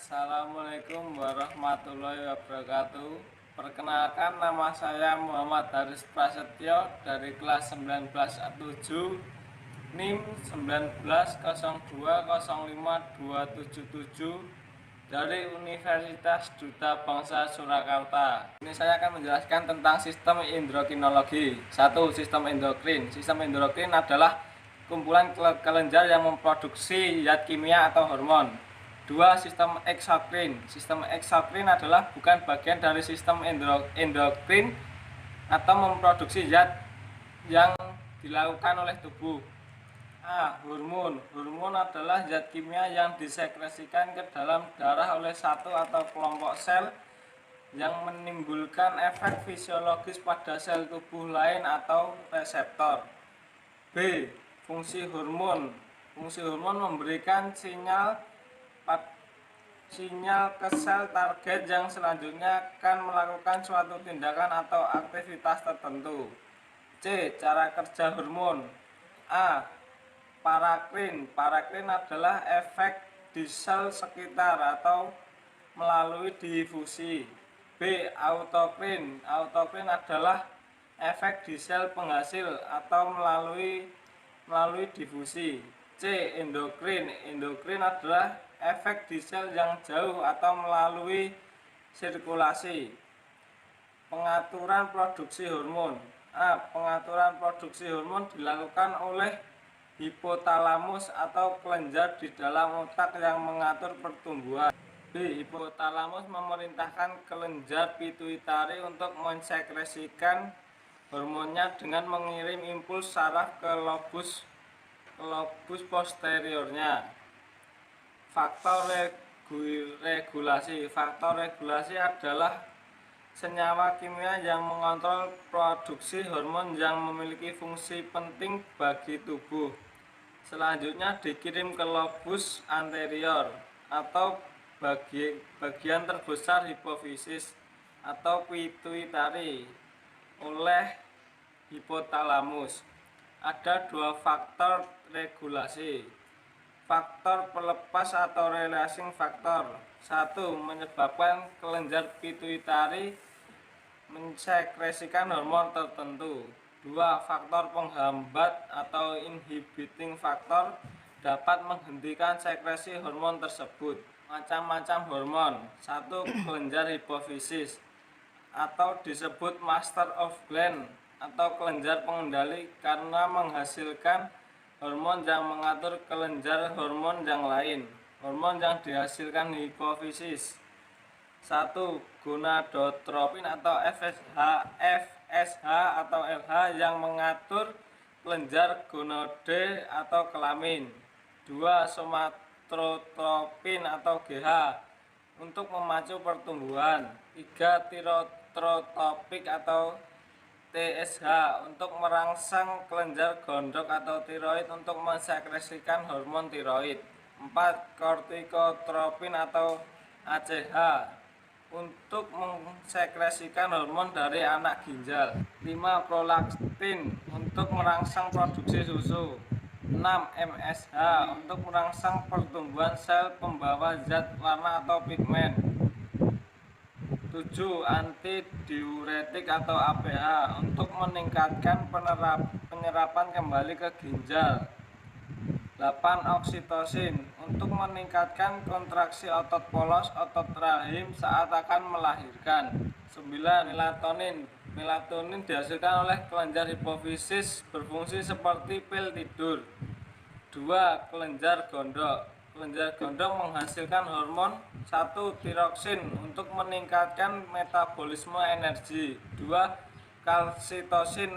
Assalamualaikum warahmatullahi wabarakatuh. Perkenalkan, nama saya Muhammad Haris Prasetyo dari kelas 19A7, NIM 1902052777 dari Universitas Duta Bangsa Surakarta. Ini saya akan menjelaskan tentang sistem endokrinologi. 1. Sistem endokrin. Sistem endokrin adalah kumpulan kelenjar yang memproduksi zat kimia atau hormon. 2. Sistem eksokrin. Sistem eksokrin adalah bukan bagian dari sistem endokrin atau memproduksi zat yang dilakukan oleh tubuh. A. Hormon. Hormon adalah zat kimia yang disekresikan ke dalam darah oleh satu atau kelompok sel yang menimbulkan efek fisiologis pada sel tubuh lain atau reseptor. B. Fungsi hormon. Fungsi hormon memberikan sinyal ke sel target yang selanjutnya akan melakukan suatu tindakan atau aktivitas tertentu. C. Cara kerja hormon. A. Parakrin. Parakrin adalah efek di sel sekitar atau melalui difusi. B. Autokrin. Autokrin adalah efek di sel penghasil atau melalui difusi. C. Endokrin. Endokrin adalah efek di sel yang jauh atau melalui sirkulasi. Pengaturan produksi hormon. A. Pengaturan produksi hormon dilakukan oleh hipotalamus atau kelenjar di dalam otak yang mengatur pertumbuhan. B. Hipotalamus memerintahkan kelenjar pituitari untuk mensekresikan hormonnya dengan mengirim impuls saraf ke lobus posteriornya. Faktor regulasi. Faktor regulasi adalah senyawa kimia yang mengontrol produksi hormon yang memiliki fungsi penting bagi tubuh. Selanjutnya dikirim ke lobus anterior atau bagian terbesar hipofisis atau pituitari oleh hipotalamus. Ada dua faktor regulasi. Faktor pelepas atau releasing factor. 1. Menyebabkan kelenjar pituitari mensekresikan hormon tertentu. 2. Faktor penghambat atau inhibiting factor dapat menghentikan sekresi hormon tersebut. Macam-macam hormon. 1. Kelenjar hipofisis atau disebut master of gland atau kelenjar pengendali karena menghasilkan hormon yang mengatur kelenjar hormon yang lain. Hormon yang dihasilkan hipofisis. 1. Gonadotropin atau FSH atau LH yang mengatur kelenjar gonode atau kelamin. 2. Somatotropin atau GH untuk memacu pertumbuhan. 3. Tirotropik atau TSH untuk merangsang kelenjar gondok atau tiroid untuk mensekresikan hormon tiroid. 4. Kortikotropin atau ACH untuk mensekresikan hormon dari anak ginjal. 5. Prolaktin untuk merangsang produksi susu. 6. MSH untuk merangsang pertumbuhan sel pembawa zat warna atau pigmen. 7. Antidiuretik atau APH untuk meningkatkan penyerapan kembali ke ginjal. 8. Oksitosin untuk meningkatkan kontraksi otot polos, otot rahim saat akan melahirkan. 9. Melatonin. Melatonin dihasilkan oleh kelenjar hipofisis, berfungsi seperti pil tidur. 2. Kelenjar gondok. Kelenjar gondok menghasilkan hormon. 1. Tiroksin untuk meningkatkan metabolisme energi. 2. Kalsitosin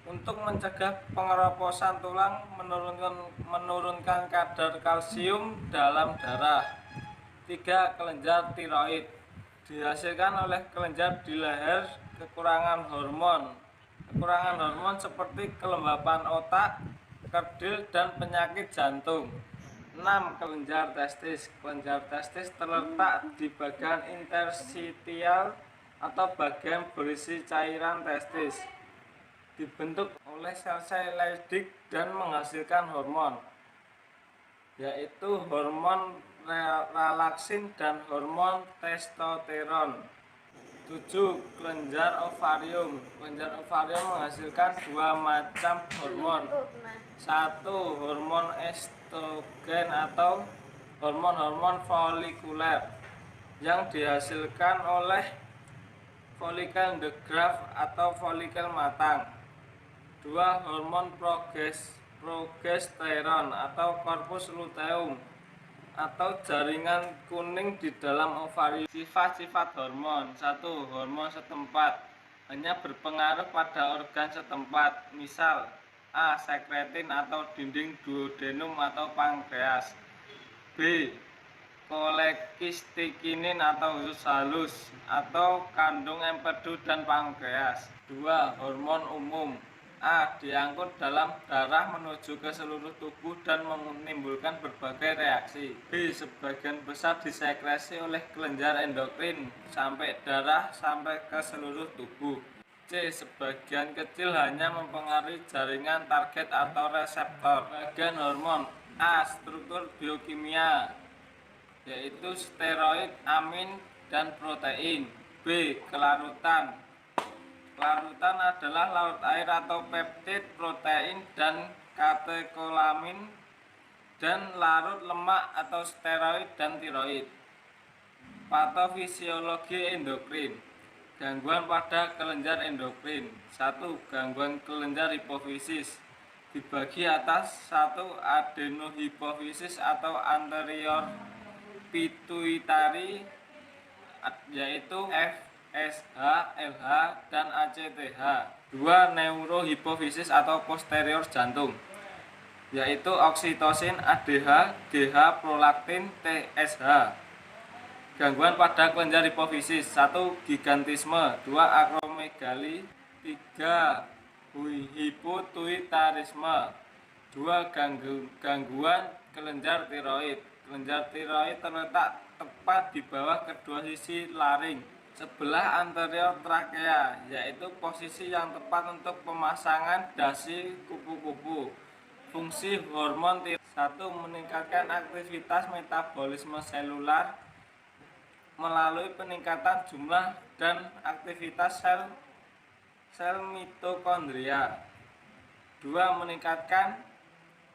untuk mencegah pengeroposan tulang, menurunkan kadar kalsium dalam darah. 3. Kelenjar tiroid dihasilkan oleh kelenjar di leher. Kekurangan hormon seperti kelembapan otak, kerdil, dan penyakit jantung. 6. Kelenjar testis. Kelenjar testis terletak di bagian interstitial atau bagian berisi cairan testis. Dibentuk oleh sel-sel Leydig dan menghasilkan hormon, yaitu hormon relaksin dan hormon testosteron. 7. Kelenjar ovarium. Kelenjar ovarium menghasilkan dua macam hormon. 1. Hormon estrogen atau hormon-hormon folikuler yang dihasilkan oleh folikel the graft atau folikel matang. 2. Hormon progesteron atau korpus luteum atau jaringan kuning di dalam ovarium. Sifat-sifat hormon. 1. Hormon setempat hanya berpengaruh pada organ setempat, misal A. Sekretin atau dinding duodenum atau pankreas. B. Kolekistikinin atau usus halus atau kandung empedu dan pankreas. 2. Hormon umum. A. Diangkut dalam darah menuju ke seluruh tubuh dan menimbulkan berbagai reaksi. B. Sebagian besar disekresi oleh kelenjar endokrin sampai darah sampai ke seluruh tubuh. C. Sebagian kecil hanya mempengaruhi jaringan target atau reseptor. Bagian hormon. A. Struktur biokimia, yaitu steroid, amin, dan protein. B. Kelarutan. Larutan adalah larut air atau peptid, protein, dan katekolamin, dan larut lemak atau steroid dan tiroid. Patofisiologi endokrin. Gangguan pada kelenjar endokrin. 1. Gangguan kelenjar hipofisis. Di bagi atas 1. Adenohipofisis atau anterior pituitary, yaitu FSH, LH, dan ACTH. 2. Neurohipofisis atau posterior jantung, yaitu oksitosin, ADH, GH, prolaktin, TSH. Gangguan pada kelenjar hipofisis. 1. Gigantisme. 2. Akromegali. 3. Hipotuitarisme. 2. Gangguan kelenjar tiroid. Kelenjar tiroid terletak tepat di bawah kedua sisi laring sebelah anterior trakea, yaitu posisi yang tepat untuk pemasangan dasi kupu-kupu. Fungsi hormon tiroid. 1. Meningkatkan aktivitas metabolisme selular melalui peningkatan jumlah dan aktivitas sel mitokondria. 2. Meningkatkan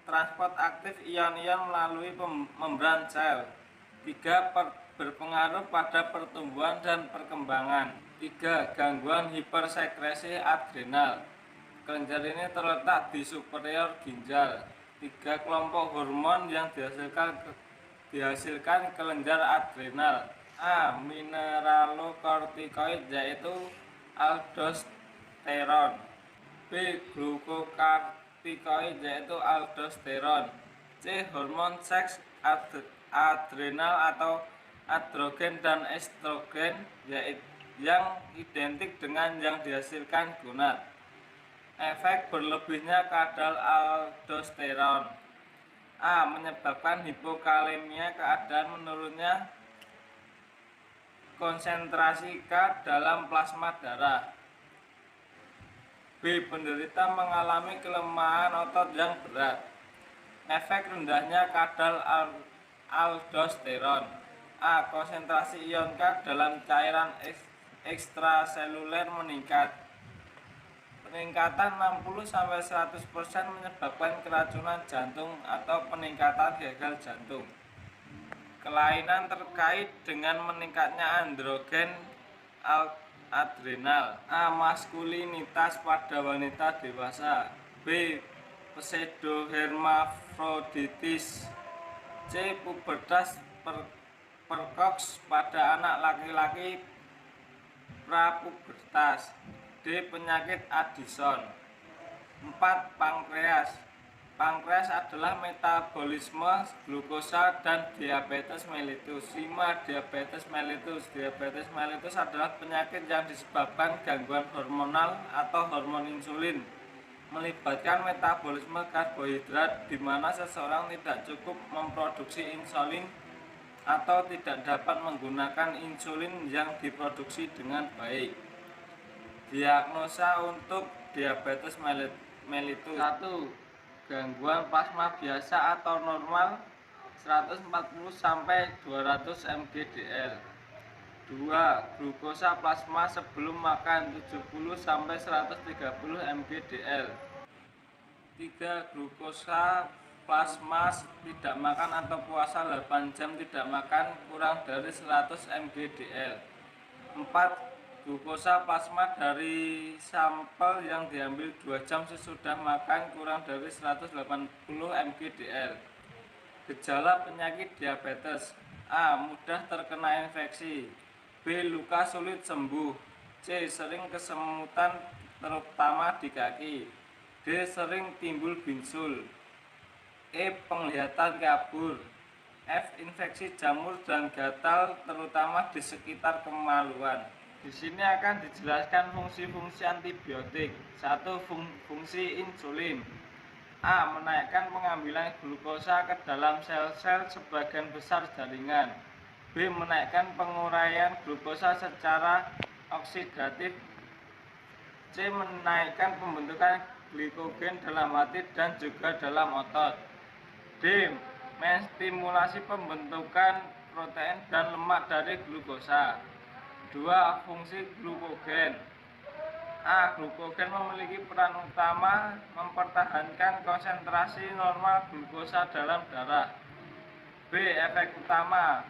transport aktif ion-ion melalui membran sel. 3. Berpengaruh pada pertumbuhan dan perkembangan. 3. Gangguan hipersekresi adrenal. Kelenjar ini terletak di superior ginjal. 3. Kelompok hormon yang dihasilkan kelenjar adrenal. A. Mineralokortikoid, yaitu aldosteron. B. Glukokortikoid, yaitu aldosteron. C. Hormon seks, adrenal atau androgen dan estrogen, yang identik dengan yang dihasilkan gonad. Efek berlebihnya kadar aldosteron. A. Menyebabkan hipokalemia, keadaan menurunnya konsentrasi K dalam plasma darah. B. Penderita mengalami kelemahan otot yang berat. Efek rendahnya kadar aldosteron. A. Konsentrasi ion K dalam cairan ekstraseluler meningkat. Peningkatan 60-100% menyebabkan keracunan jantung atau peningkatan gagal jantung. Kelainan terkait dengan meningkatnya androgen adrenal. A. Maskulinitas pada wanita dewasa. B. Pseudohermafroditis. C. Pubertas precox pada anak laki-laki prapubertas. D. Penyakit Addison. 4. Pankreas. Pankreas adalah metabolisme glukosa dan diabetes mellitus. 5. Diabetes mellitus. Diabetes mellitus adalah penyakit yang disebabkan gangguan hormonal atau hormon insulin, melibatkan metabolisme karbohidrat di mana seseorang tidak cukup memproduksi insulin atau tidak dapat menggunakan insulin yang diproduksi dengan baik. Diagnosa untuk diabetes mellitus. 1. Gangguan plasma biasa atau normal 140 sampai 200 mgdl. 2. Glukosa plasma sebelum makan 70 sampai 130 mgdl. 3. Glukosa plasma tidak makan atau puasa 8 jam tidak makan kurang dari 100 mgdl. 4. Glukosa plasma dari sampel yang diambil 2 jam sesudah makan kurang dari 180 mgdl. Gejala penyakit diabetes: A. Mudah terkena infeksi. B. Luka sulit sembuh. C. Sering kesemutan terutama di kaki. D. Sering timbul binsul. E. Penglihatan kabur. F. Infeksi jamur dan gatal terutama di sekitar kemaluan. Di sini akan dijelaskan fungsi-fungsi antibiotik. 1. Fungsi insulin. A. Menaikkan pengambilan glukosa ke dalam sel-sel sebagian besar jaringan. B. Menaikkan penguraian glukosa secara oksidatif. C. Menaikkan pembentukan glikogen dalam hati dan juga dalam otot. D. Menstimulasi pembentukan protein dan lemak dari glukosa. 2. Fungsi glukogen. A. Glukogen memiliki peran utama mempertahankan konsentrasi normal glukosa dalam darah. B. Efek utama: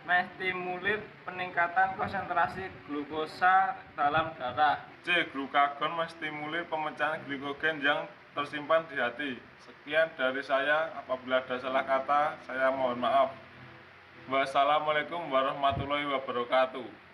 menstimulir peningkatan konsentrasi glukosa dalam darah. C. Glukagon menstimulir pemecahan glikogen yang tersimpan di hati. Sekian dari saya. Apabila ada salah kata, saya mohon maaf. Wassalamualaikum warahmatullahi wabarakatuh.